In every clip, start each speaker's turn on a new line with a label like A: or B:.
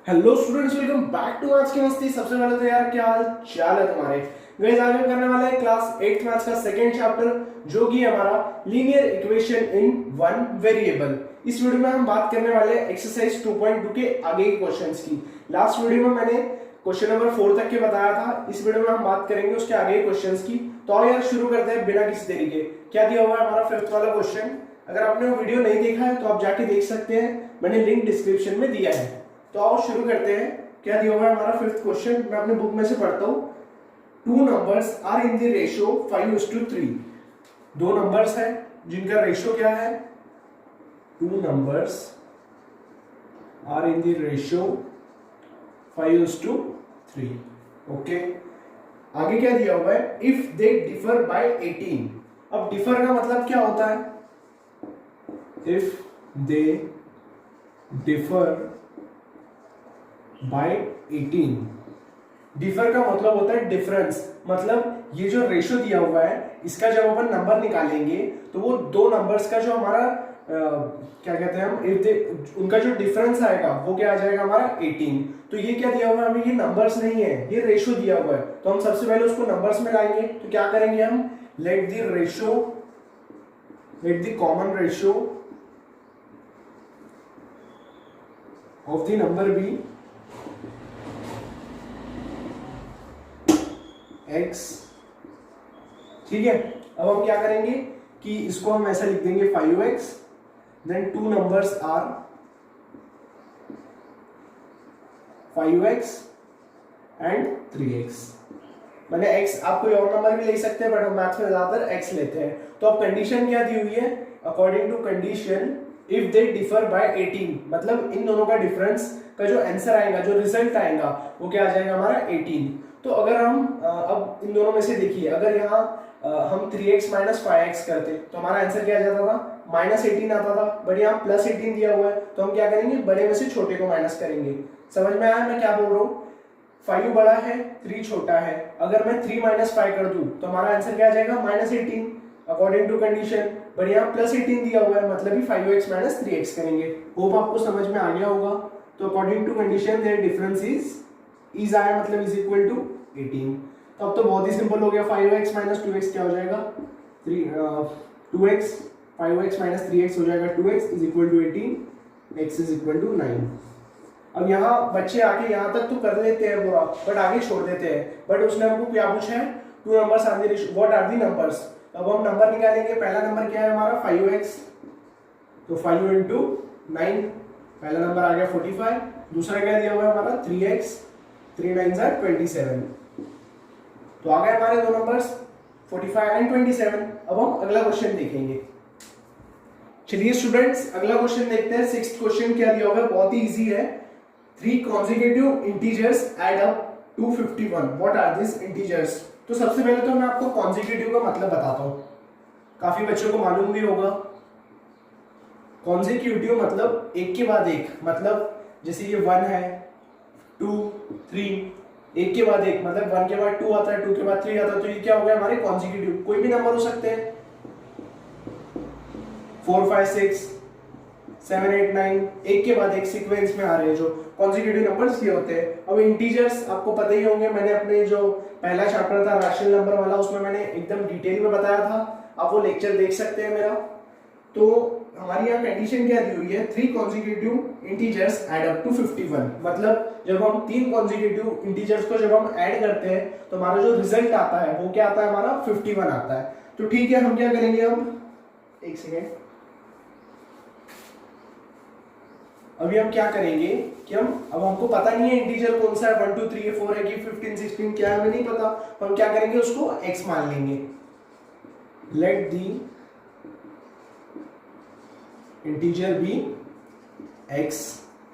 A: Hello students, welcome back to आज की मस्ती। सबसे पहले तो यार क्या हाल चाल है तुम्हारे। गाइस आज हम करने वाले हैं क्लास 8th मैथ्स का सेकंड चैप्टर जो कि हमारा linear equation in one variable. इस वीडियो में हम बात करने वाले हैं एक्सरसाइज 2.2 के आगे के क्वेश्चंस की। लास्ट वीडियो में मैंने क्वेश्चन नंबर 4 तक के बताया था, इस वीडियो में हम बात करेंगे उसके आगे के क्वेश्चंस की। तो आओ यार शुरू करते हैं बिना किसी देरी के। क्या दिया हुआ है हमारा फिफ्थ वाला क्वेश्चन। अगर आपने वो वीडियो नहीं देखा है तो आप जाके देख सकते हैं, मैंने लिंक डिस्क्रिप्शन में दिया है। तो आओ शुरू करते हैं। क्या दिया हुआ है हमारा फिफ्थ क्वेश्चन, मैं अपने बुक में से पढ़ता हूं। Two numbers are in the ratio 5:3। दो नंबर्स है जिनका रेशियो क्या है, two numbers are in the ratio 5:3। Okay, आगे क्या दिया हुआ है, इफ दे डिफर बाय 18। अब डिफर का मतलब क्या होता है, if they differ by 18। Differ का मतलब होता है डिफरेंस, मतलब ये जो रेशियो दिया हुआ है इसका जब अपन नंबर निकालेंगे तो वो दो नंबर्स का जो हमारा क्या कहते हैं हम, इफ दे उनका जो डिफरेंस आएगा वो क्या आ जाएगा हमारा 18। तो ये क्या दिया हुआ है हमें, ये नंबर्स नहीं है, ये रेशियो दिया हुआ है। तो हम सबसे पहले उसको नंबर्स में लाएंगे। तो क्या करेंगे हम, let the common ratio of the number be x। ठीक है, अब हम क्या करेंगे कि इसको हम ऐसा लिख देंगे 5x, then two numbers are 5x and 3x। मैंने x, आप कोई और नंबर भी ले सकते हैं बट हम मैथ्स में ज्यादातर x लेते हैं। तो अब कंडीशन क्या दी हुई है, according to condition if they differ by 18, मतलब इन दोनों का डिफरेंस का जो आंसर आएगा, जो रिजल्ट आएगा वो क्या आ जाएगा हमारा 18। तो अगर हम अब इन दोनों में से देखिए, अगर यहाँ हम 3x माइनस 5x करते तो हमारा आंसर क्या आ जाता था, -18 आता था। बट यहाँ +18 दिया हुआ है तो हम क्या करेंगे, बड़े में से छोटे को माइनस करेंगे। समझ में आया मैं क्या बोल रहा हूँ। 5 बड़ा है, 3 छोटा है। अगर मैं 3 - 5 कर दूं तो हमारा आंसर क्या आ जाएगा, -18 अकॉर्डिंग टू कंडीशन। बट यहाँ +18 दिया हुआ है, मतलब ही 5x - 3x करेंगे। होप आपको समझ में आ गया होगा। तो according to condition their difference is आया, मतलब इज इक्वल टू 18। तो अब तो बहुत ही सिंपल हो गया। 5x - 2x क्या हो जाएगा, 2x, 5x - 3x हो जाएगा 2x is equal to 18, x is equal to 9। अब यहाँ बच्चे आके यहाँ तक तो कर लेते हैं पूरा, बट आगे छोड़ देते हैं। बट उसने हमको क्या पूछा है, two numbers are the ratio, what are the numbers. अब हम नंबर निकालेंगे। पहला नंबर क्या है हमारा 5x, तो 5 × 9, पहला नंबर आ गया 45। दूसरा क्या दिया हुआ है हमारा 3x, 3 9 are 27। तो आ गए हमारे दो नंबर्स 45 एंड 27। अब हम अगला क्वेश्चन देखेंगे। चलिए स्टूडेंट्स अगला क्वेश्चन देखते हैं। सिक्स्थ क्वेश्चन क्या दिया हुआ है, बहुत ही इजी है। 3 consecutive integers add up to 51, what are these integers। तो सबसे पहले तो मैं आपको consecutive का मतलब बताता हूँ, काफी बच्चों को मालूम भी होगा। consecutive मतलब एक के बाद एक, मतलब जैसे ये 1 है, 2 3, एक के बाद एक, मतलब 1 के बाद 2 आता है, 2 के बाद 3 आता है। तो ये क्या हो गया हमारे consecutive, कोई भी नंबर हो सकते हैं। 4 5 6 7 8 9 एक के बाद एक सीक्वेंस में आ रहे हैं, जो कॉन्जिक्यूटिव नंबर्स ये होते हैं। अब इंटीजर्स आपको पता ही होंगे, मैंने अपने जो पहला चैप्टर था रैशनल नंबर वाला, उसमें मैंने एकदम डिटेल में बताया था, आप वो लेक्चर देख सकते हैं मेरा। तो हमारी यहाँ कंडीशन क्या दी हुई है, 3 consecutive integers add up to 51, मतलब जब हम 3 consecutive integers को जब हम ऐड करते हैं तो हमारा जो रिजल्ट आता है वो क्या आता है हमारा 51 आता है। तो ठीक है, हम क्या करेंगे, अब एक सेकेंड, अभी हम क्या करेंगे कि अब हमको पता नहीं है इंटीजर कौन सा है, 1 2 3 4 है कि 15 16 क्या है हमें नहीं पता। तो हम क्या करेंगे, उसको x मान लेंगे। Let the integer be x,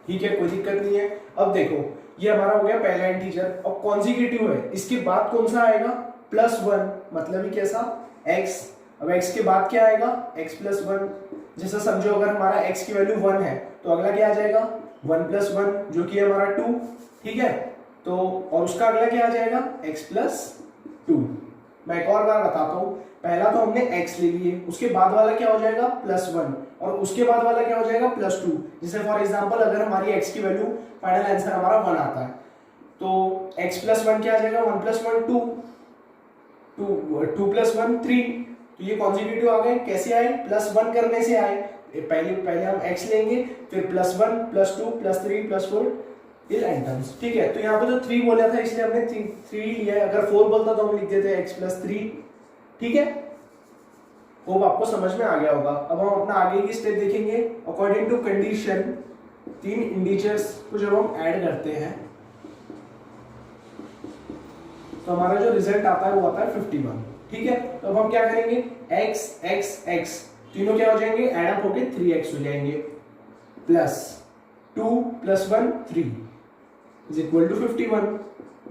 A: ठीक है, कोई दिक्कत नहीं है। अब देखो ये हमारा हो गया पहला इंटीजर। अब कॉन्जिक्यूटिव है, इसके बाद कौन सा आएगा, +1, मतलब ही कैसा x। अब x के बाद क्या आएगा, x + 1। जैसा समझो अगर हमारा x की वैल्यू 1 है तो अगला क्या आ जाएगा 1 + 1 जो कि हमारा 2, ठीक है। तो और उसका अगला क्या आ जाएगा x + 2। मैं एक और बार बताता हूं, पहला तो हमने x ले लिए, उसके बाद वाला क्या हो जाएगा +1, और उसके बाद वाला क्या हो जाएगा +2। जैसे फॉर एग्जांपल अगर हमारी x की वैल्यू फाइनल आंसर हमारा 1 आता है तो x + 1 क्या आ जाएगा, 1 + 1 2, 2 + 1 3। तो ये कॉन्जिक्यूटिव आ गए। कैसे आए, +1 करने से आए। पहले हम x लेंगे, फिर +1 +2 +3 +4 टिल n टर्म्स। ठीक है, तो यहाँ पे तो 3 बोला था इसलिए हमने 3 लिया है। अगर 4 बोलता तो हम लिख देते x + 3। ठीक है, होप आपको समझ में आ गया होगा। अब हम अपना आगे की स्टेप देखेंगे। अकॉर्डिंग टू कंडीशन 3 इंटीजर्स को जब हम ऐड करते हैं तो हमारा जो रिजल्ट आता है वो आता है 51। ठीक है, तो अब हम क्या करेंगे, x x x तीनों क्या हो जाएंगे, एड अप होके 3x हो जाएंगे, प्लस 2 + 1 3 इज इक्वल टू 51।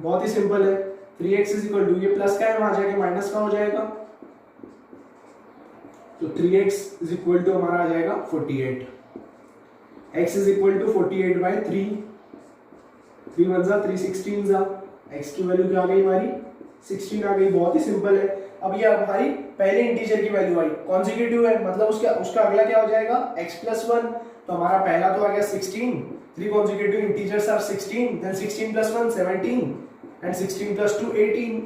A: बहुत ही सिंपल है। 3x इज इक्वल टू, ये प्लस का है वहां जाके माइनस का हो जाएगा, तो 3x इज इक्वल टू हमारा आ जाएगा 48। x is equal to 48/3, 3 × 1 3 16 x की वैल्यू क्या आ गई हमारी 16 आ गई। बहुत ही सिंपल है। अब ये हमारी पहले इंटीजर की वैल्यू आई, कॉन्जिक्यूटिव है मतलब उसका अगला क्या हो जाएगा x + 1। तो हमारा पहला तो आ गया 16, 3 consecutive integers are 16, then 16 + 1 17 and 16 + 2 18।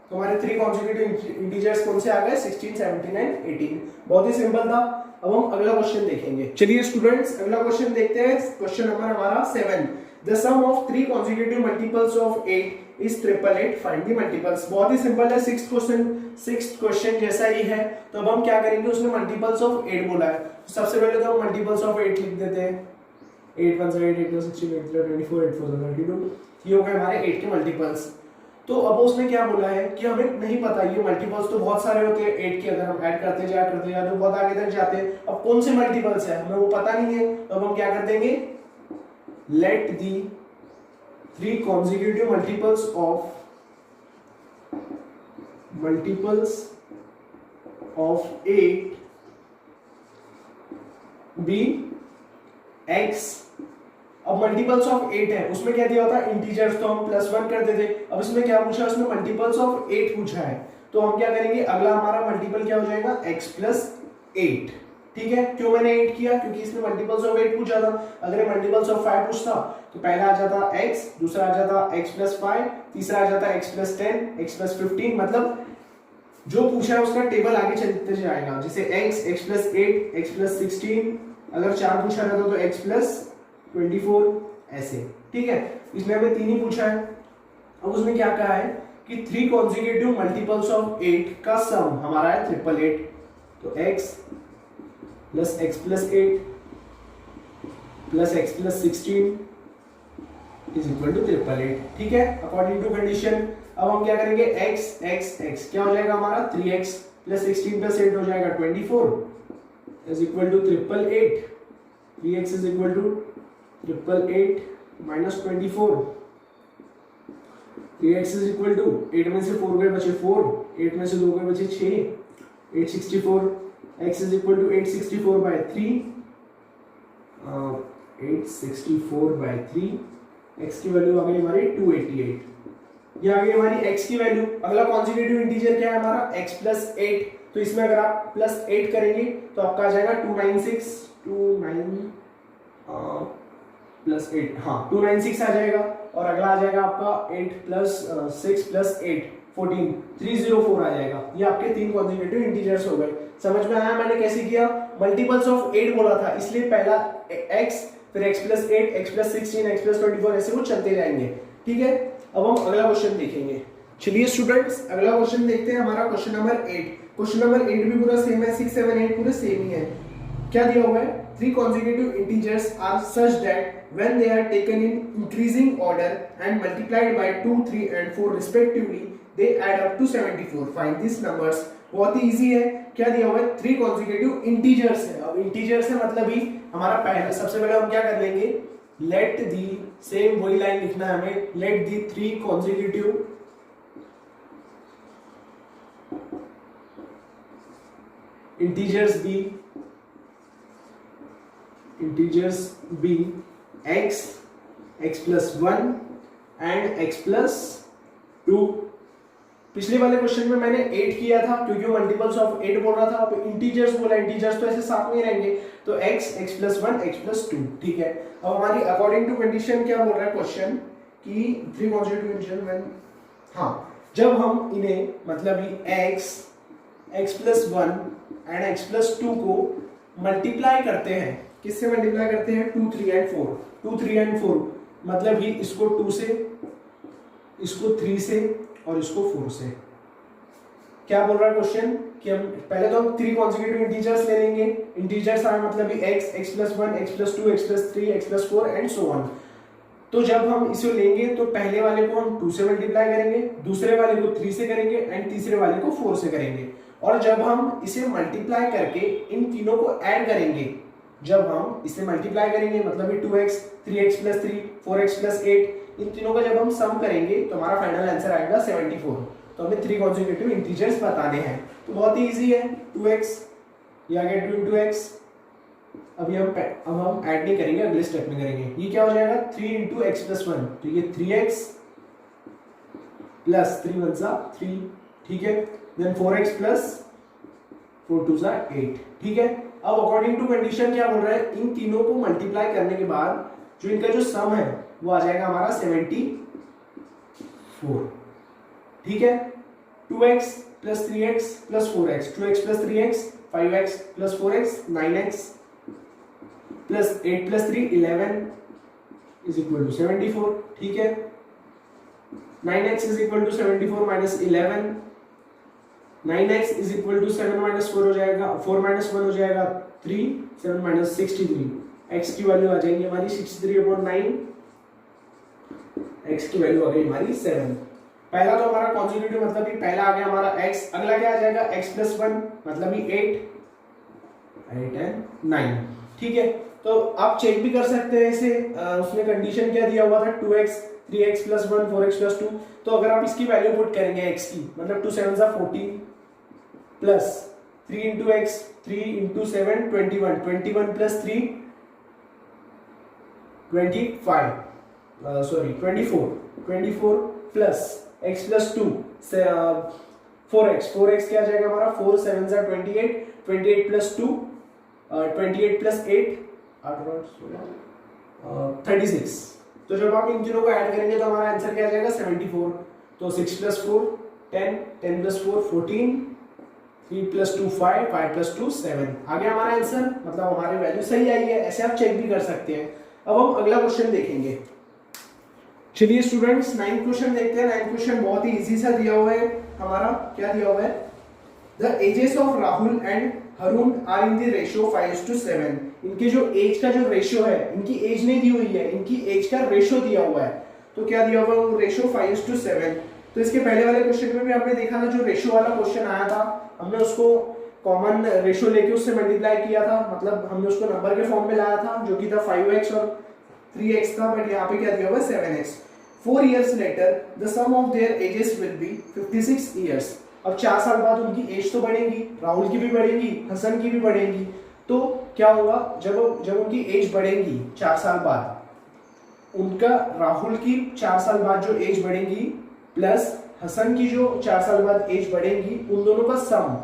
A: तो हमारे 3 consecutive integers कौन से आ गए, 16 17 and 18। बहुत ही सिंपल था। अब हम अगला क्वेश्चन देखेंगे। चलिए स्टूडेंट्स अगला क्वेश्चन देखते हैं। क्वेश्चन नंबर हमारा 7। The sum of 3 consecutive multiples of 8 is 888, find the multiples। बहुत ही सिंपल है। 6th क्वेश्चन जैसा ही है। तो अब हम क्या करेंगे, उसने मल्टीपल्स ऑफ 8 बोला है, सबसे पहले तो हम मल्टीपल्स ऑफ 8 लिख देते हैं। 8 1 8 8 16 8 24 8 4 32, ये हो गए हमारे 8 के मल्टीपल्स। तो अब उसने क्या बोला है कि हमें नहीं पता, ये मल्टीपल्स तो बहुत सारे होते हैं 8 के, अगर हम ऐड करते जाए तो बहुत आगे तक जाते हैं। अब कौन से मल्टीपल्स है हमें वो पता नहीं है, तो अब हम क्या कर देंगे, let the 3 consecutive multiples of 8 be x। अब मल्टीपल्स ऑफ 8 है, उसमें क्या दिया होता है इंटीजर्स, तो हम +1 करते थे। अब इसमें क्या पूछा, उसमें मल्टीपल्स ऑफ 8 पूछा है, तो हम क्या करेंगे, अगला हमारा मल्टीपल क्या हो जाएगा, x + 8। ठीक है, क्यों मैंने 8 किया, क्योंकि इसमें मल्टीपल्स ऑफ 8 पूछा था। अगर ये मल्टीपल्स ऑफ 5 पूछता तो पहला आ जाता x, दूसरा आ जाता x + 5, तीसरा आ जाता x + 10, x + 15। मतलब जो पूछा है उसका टेबल आगे चलते जाएगा। जैसे x + 8, x + 16, अगर 4 पूछा रहता तो x + 24 ऐसे। ठीक है, इसमें हमें 3 ही पूछा है। अब उसने क्या कहा है कि 3 consecutive multiples of 8 का सम हमारा है 888। तो x + x + 8 + x + 16 is equal to 888। ठीक है, अकॉर्डिंग टू कंडीशन। अब हम क्या करेंगे, x x x क्या हो जाएगा हमारा, 3x + 16 + 8 हो जाएगा 24 is equal to 888। 3x is equal to 888 - 24। 3x is equal to 8 में से 4 गए बचे 4, 8 में से 2 गए बचे 6, 864। x is equal to 864/3, 864/3। x की वैल्यू आ गई हमारी 288। ये आ गई हमारी x की वैल्यू। अगला कॉन्जिक्यूटिव इंटीजर क्या है हमारा, x + 8। तो इसमें अगर आप +8 करेंगे तो आपका आ जाएगा 296 +8, हाँ 296 आ जाएगा। और अगला आ जाएगा आपका 8 + 6 + 8 14, 304 आ जाएगा। ये आपके 3 कॉन्जिक्यूटिव इंटीजर्स हो गए। समझ में आया मैंने कैसे किया, मल्टीपल्स ऑफ 8 बोला था इसलिए पहला x, फिर x + 8, x + 16, x + 24 ऐसे वो चलते जाएंगे। ठीक है, अब हम अगला क्वेश्चन देखेंगे। चलिए स्टूडेंट्स अगला क्वेश्चन देखते हैं, हमारा क्वेश्चन नंबर 8। क्वेश्चन नंबर 8 भी पूरा सेम है, 6 7 8 पूरे सेम ही है। क्या दिया हुआ है, 3 consecutive integers are such that when they are taken in increasing order and multiplied by 2 3 and 4 respectively they add up to 74, find these numbers। बहुत ही इजी है। क्या दिया हुआ है, 3 consecutive integers है। अब integers है मतलब ही हमारा पहला, सबसे पहले हम क्या कर लेंगे, let the, सेम वही लाइन लिखना है हमें, let the 3 consecutive integers be x, x + 1 and x + 2। पिछले वाले क्वेश्चन में मैंने 8 किया था क्योंकि वो मल्टीपल्स ऑफ 8 बोल रहा था। अब इंटीजर्स बोला, इंटीजर्स तो ऐसे साथ में ही रहेंगे, तो x, x+1, x+2, ठीक है। अब हमारी अकॉर्डिंग टू कंडीशन क्या बोल रहा है क्वेश्चन कि 3 पॉजिटिव कंडीशन व्हेन, हाँ, जब हम इन्हें मतलब ये x, x+1 एंड x+2 को मल्टीप्लाई करते हैं, किससे मल्टीप्लाई करते हैं, 2, 3 एंड 4, 2, 3 एंड 4, मतलब ही इसको 2 से, इसको 3 से और इसको 4 से। क्या बोल रहा है क्वेश्चन कि हम पहले तो हम 3 कॉन्सेक्यूटिव इंटीजर्स ले लेंगे, इंटीजर्स आए मतलब ही x, x+1, x+2, x+3, x+4 and so on. तो जब हम इसे लेंगे तो पहले वाले को हम 2 से मल्टीप्लाई करेंगे, दूसरे वाले को 3 से करेंगे एंड तीसरे वाले को 4 से करेंगे। और जब हम इसे मल्टीप्लाई करके इन तीनों को ऐड करेंगे, जब हम इसे मल्टीप्लाई करेंगे मतलब ये 2x, 3x+3, 4x+8, इन तीनों का जब हम सम करेंगे तो हमारा फाइनल आंसर आएगा 74। तो हमें 3 कॉन्सेक्यूटिव इंटीजर्स बताने हैं, तो बहुत ही इजी है। 2x ये आ गया 2 into x, अभी हम ऐड नहीं करेंगे, अगले स्टेप में करेंगे। ये क्या हो जाएगा 3 into x+1, तो ये 3x प्लस 3 1 सा 3, ठीक है, देन 4x प्लस 4 2 सा 8, ठीक है। अब अकॉर्डिंग टू कंडीशन क्या बोल रहा है, इन तीनों को मल्टीप्लाई करने के बाद जो इनका जो सम है वो आ जाएगा हमारा 74, ठीक है। 2x plus 3x plus 4x, 2x plus 3x 5x plus 4x 9x plus 8 plus 3 11 is equal to 74, ठीक है। 9x is equal to 74 minus 11, 9x is equal to 7 minus 4 हो जाएगा, 4 माइनस 1 हो जाएगा 3, 7 माइनस 63, x की वैल्यू आ जाएगी हमारी 63/9, x की वैल्यू आ गई हमारी 7। पहला तो हमारा कॉन्सेक्यूटिव मतलब कि पहला आ गया हमारा x, अगला क्या आ जाएगा x+1 मतलब ही 8 एंड 9, ठीक है। तो आप चेक भी कर सकते हैं इसे, उसमें कंडीशन क्या दिया हुआ था 2x, 3x+1, 4x+2, तो अगर आप इसकी वैल्यू पुट करेंगे x की, मतलब 2 7 सा 14 plus 3 into x, 3 into 7 21, 21 plus 3 25, sorry 24 plus x plus 2 से 4x क्या जाएगा हमारा 4 7 सा 28, 28 प्लस 2 28 प्लस 8 36। तो जब आप इन तीनों को ऐड करेंगे तो हमारा आंसर क्या आ जाएगा 74। तो 6 प्लस 4 10, 10 प्लस 4 14, 3 प्लस 2 5, 5 प्लस 2 7, आ गया हमारा आंसर, मतलब हमारी वैल्यू सही आई है। ऐसे आप चेक भी कर सकते हैं। अब हम अगला क्वेश्चन देखेंगे। चलिए स्टूडेंट्स 9th क्वेश्चन देखते हैं। 9th क्वेश्चन बहुत ही इजी सा दिया हुआ है हमारा, क्या दिया हुआ है, the ages of Rahul and Harun are in the ratio 5:7। इनके जो एज का जो रेशियो है, इनकी एज नहीं दी हुई है, इनकी एज का रेशियो दिया हुआ है। तो क्या दिया हुआ है, रेशियो 5:7। तो इसके पहले वाले क्वेश्चन में भी आपने देखा था, जो रेशियो वाला क्वेश्चन आया था हमने उसको कॉमन रेशियो लेके उससे मल्टीप्लाई किया था, मतलब हमने उसको नंबर के फॉर्म में लाया था जो कि था 5x और 3x था, बट यहाँ पे क्या दिया हुआ है 7x। 4 years later the sum of their ages will be 56 years। अब 4 साल बाद उनकी एज तो बढ़ेगी, राहुल की भी बढ़ेगी, हसन की भी बढ़ेगी। तो क्या होगा, जब उनकी एज बढ़ेगी 4 साल बाद, उनका राहुल की 4 साल बाद जो एज बढ़ेगी प्लस हसन की जो 4 साल बाद एज बढ़ेगी, उन दोनों का सम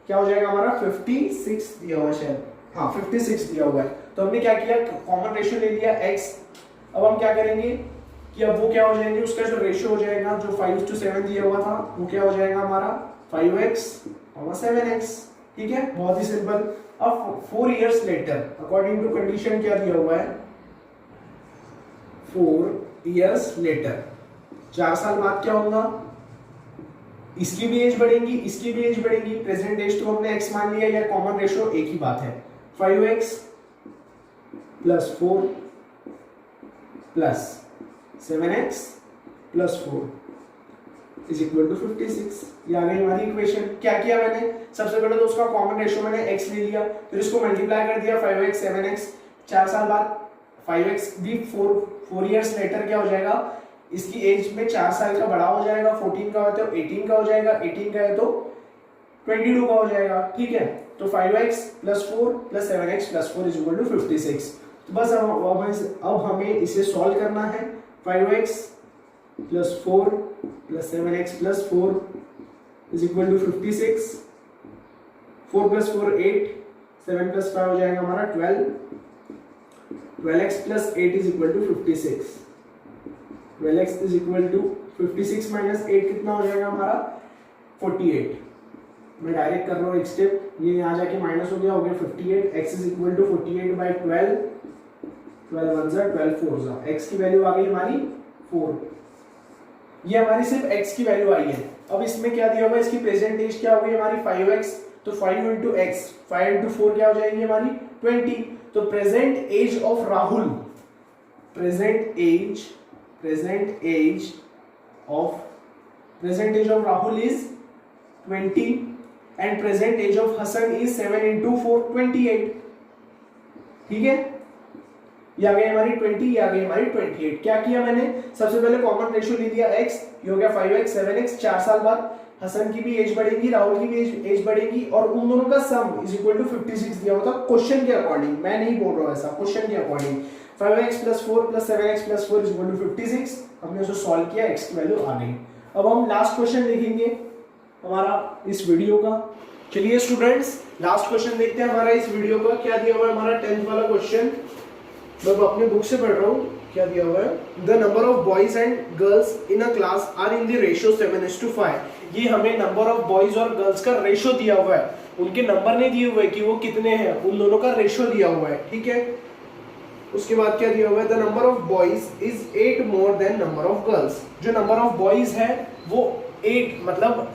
A: क्या हो जाएगा हमारा 56 दिया हुआ है, हाँ 56 दिया हुआ है। तो हमने क्या किया, कॉमन रेशियो ले लिया x। अब हम क्या करेंगे कि अब वो क्या हो जाएंगे, उसका जो रेशियो हो जाएगा जो 5:7 दिया हुआ था वो क्या हो जाएगा हमारा 5x और 7x, ठीक है, बहुत ही सिंपल। अब 4 years later according to condition क्या दिया हुआ है, 4 years later 4 साल बाद क्या होगा, इसकी भी एज बढ़ेगी, इसकी भी एज बढ़ेगी। प्रेजेंट एज तो हमने x मान लिया, या कॉमन रेशियो एक ही बात है, 5x plus 4 plus 7x plus 4 is equal to 56। ये आ गई हमारी इक्वेशन। क्या किया मैंने, सबसे पहले तो उसका कॉमन रेशियो मैंने x ले लिया, फिर इसको मल्टीप्लाई कर दिया 5x 7x। 4 साल बाद 5x भी 4 years लेटर क्या हो जाएगा, इसकी एज में 4 साल का बड़ा हो जाएगा, 14 का हो तो 18 का हो जाएगा, 18 का है तो 22 का हो जाएगा, ठीक है। तो 5x plus 4 plus 7x plus 4 is equal to 56। तो बस अब हमें इसे सॉल्व करना है। 5x plus 4 plus 7x plus 4 is equal to 56। 4 plus 4 8, 7 plus 5 हो जाएगा हमारा 12। 12x plus 8 is equal to 56। 12x is equal to 56 minus 8 कितना हो जाएगा हमारा 48। मैं डायरेक्ट कर रहा हूँ एक स्टेप, ये यहाँ जाके माइनस हो गया 58। x is equal to 48 by 12, 12 1 जा 12 4 जा, x की वैल्यू आ गई हमारी 4। ये हमारी सिर्फ x की वैल्यू आई है। अब इसमें क्या दिया हुआ है, इसकी प्रेजेंट एज क्या हो गई हमारी 5x, तो 5 इंटू एक्स, 5 इंटू 4 क्या हो जाएगी हमारी 20। तो present age of Rahul, present age of Rahul is 20 and present age of Hasan is 7 into 4 28। ठीक है, ये आ गई हमारी 20, ये आ गई हमारी 28। क्या किया मैंने, सबसे पहले कॉमन रेशियो ले लिया x, ये हो गया 5x 7x। 4 साल बाद हसन की भी एज बढ़ेगी, राहुल की भी एज बढ़ेगी, और उन दोनों का सम इज इक्वल टू 56 दिया होता क्वेश्चन के अकॉर्डिंग, मैं नहीं बोल रहा हूं ऐसा, क्वेश्चन के according. 5x plus 4 plus 7x plus 4 is equal to 56। हमने उसको सॉल्व किया, x की वैल्यू आ गई। अब हम लास्ट क्वेश्चन देखेंगे हमारा इस वीडियो का। चलिए स्टूडेंट्स, लास्ट क्वेश्चन देखते हैं हमारा इस वीडियो का। क्या दिया हुआ है हमारा 10th वाला क्वेश्चन, मैं अपने बुक से पढ़ रहा हूँ। क्या दिया हुआ है, the number of boys and girls in a class are in the ratio 7:5। ये हमें नंबर ऑफ बॉयज और गर्ल्स का रेशियो दिया हुआ है, उनके नंबर नहीं दिए हुए कि वो कितने हैं, उन दोनों का रेशियो दिया हुआ है। ठीक है, उसके बाद क्या दिया हुआ है, the number of boys is 8 more than number of girls. जो नंबर ऑफ बॉयज है वो 8 मतलब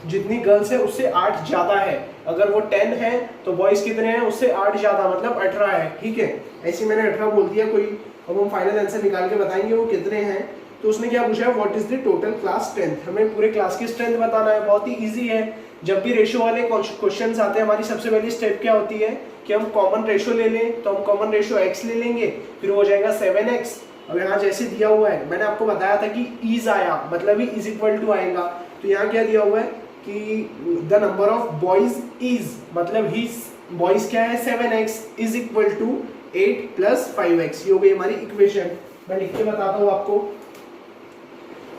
A: जितनी गर्ल्स है उससे 8 ज्यादा है। अगर वो 10 है तो बॉयज कितने हैं, उससे 8 ज्यादा मतलब 18 है। ठीक है, ऐसे मैंने 18 बोल दिया कोई, अब हम फाइनल आंसर निकाल के बताएंगे वो कितने हैं। तो उसने क्या पूछा है, what is the total class strength. हमें पूरे क्लास की स्ट्रेंथ बताना है, बहुत ही इजी है। जब भी रेशियो वाले क्वेश्चंस आते हैं, हमारी सबसे पहली स्टेप क्या होती है कि हम कॉमन रेशियो ले लें। तो हम कॉमन रेशियो x ले लेंगे, फिर हो जाएगा 7x। अब यहाँ जैसे दिया हुआ है, मैंने आपको बताया था कि इज आया मतलब ही इज इक्वल टू आएगा। तो यहाँ क्या दिया हुआ है कि the number of boys is मतलब ही बॉयज क्या है 7x is equal to 8 plus 5x। ये हो गई हमारी इक्वेशन। मैं लिख के बताता हूँ आपको।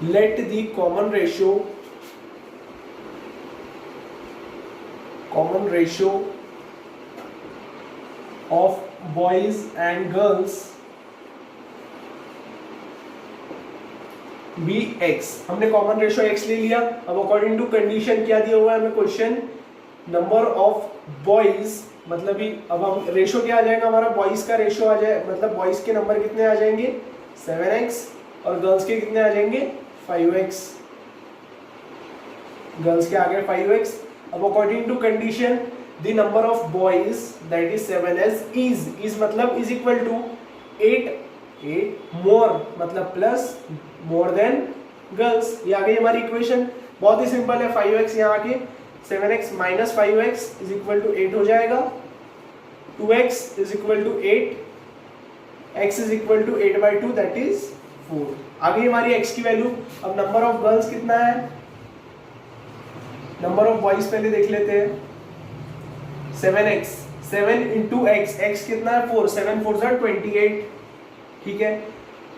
A: Let the common ratio of boys and girls be x। हमने कॉमन रेशियो x ले लिया। अब अकॉर्डिंग टू कंडीशन क्या दिया हुआ है हमें क्वेश्चन, नंबर ऑफ बॉयज मतलब ही, अब हम रेशियो क्या आ जाएगा हमारा, बॉयज का रेशियो आ जाए मतलब बॉयज के नंबर कितने आ जाएंगे 7x और गर्ल्स के कितने आ जाएंगे 5x। गर्ल्स के आ गए 5x। अब according to condition the number of boys that is 7s is मतलब इज इक्वल टू 8 मोर मतलब प्लस मोर देन गर्ल्स। ये आ गई हमारी इक्वेशन, बहुत ही सिंपल है। 5x यहाँ आके 7x minus 5x is equal to 8 हो जाएगा। 2x is equal to 8, x is equal to 8/2 that is 4। आ गई हमारी x की वैल्यू। अब नंबर ऑफ गर्ल्स कितना है, नंबर ऑफ बॉयज पहले देख लेते हैं। 7x, 7 इंटू x, x कितना है 4, 7 4 जा 28। ठीक है,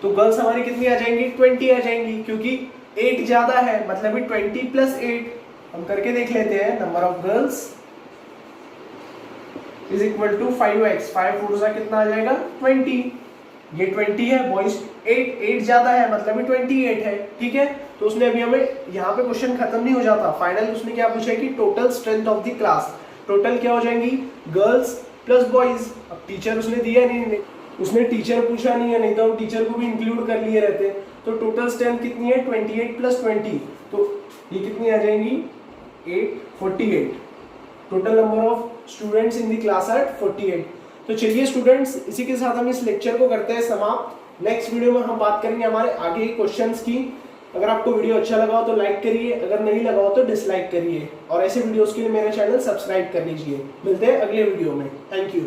A: तो गर्ल्स हमारी कितनी आ जाएंगी 20 आ जाएंगी, क्योंकि 8 ज्यादा है मतलब 20 प्लस 8। हम करके देख लेते हैं। Number of girls is equal to 5x, 5 4 जा कितना आ जाएगा 20। ये 20 है, बॉयज 8 ज्यादा है मतलब 28 है। ठीक है, तो उसने अभी हमें यहाँ पे क्वेश्चन खत्म नहीं हो जाता, फाइनल उसने क्या पूछा है कि total strength of the class. Total क्या हो जाएंगी गर्ल्स प्लस बॉयज। अब टीचर उसने दिया नहीं, उसने टीचर पूछा नहीं है, नहीं तो हम टीचर को भी इंक्लूड कर लिए रहते। तो टोटल स्ट्रेंथ कितनी है 28 प्लस 20, तो ये कितनी आ जाएंगी 48। Total number of students in the class are 48। तो चलिए स्टूडेंट्स, इसी के साथ हम इस लेक्चर को करते हैं समाप्त। नेक्स्ट वीडियो में हम बात करेंगे हमारे आगे क्वेश्चंस की। अगर आपको वीडियो अच्छा लगा हो तो लाइक करिए, अगर नहीं लगा हो तो डिसलाइक करिए, और ऐसे वीडियोस के लिए मेरा चैनल सब्सक्राइब कर लीजिए। मिलते हैं अगले वीडियो में। Thank you.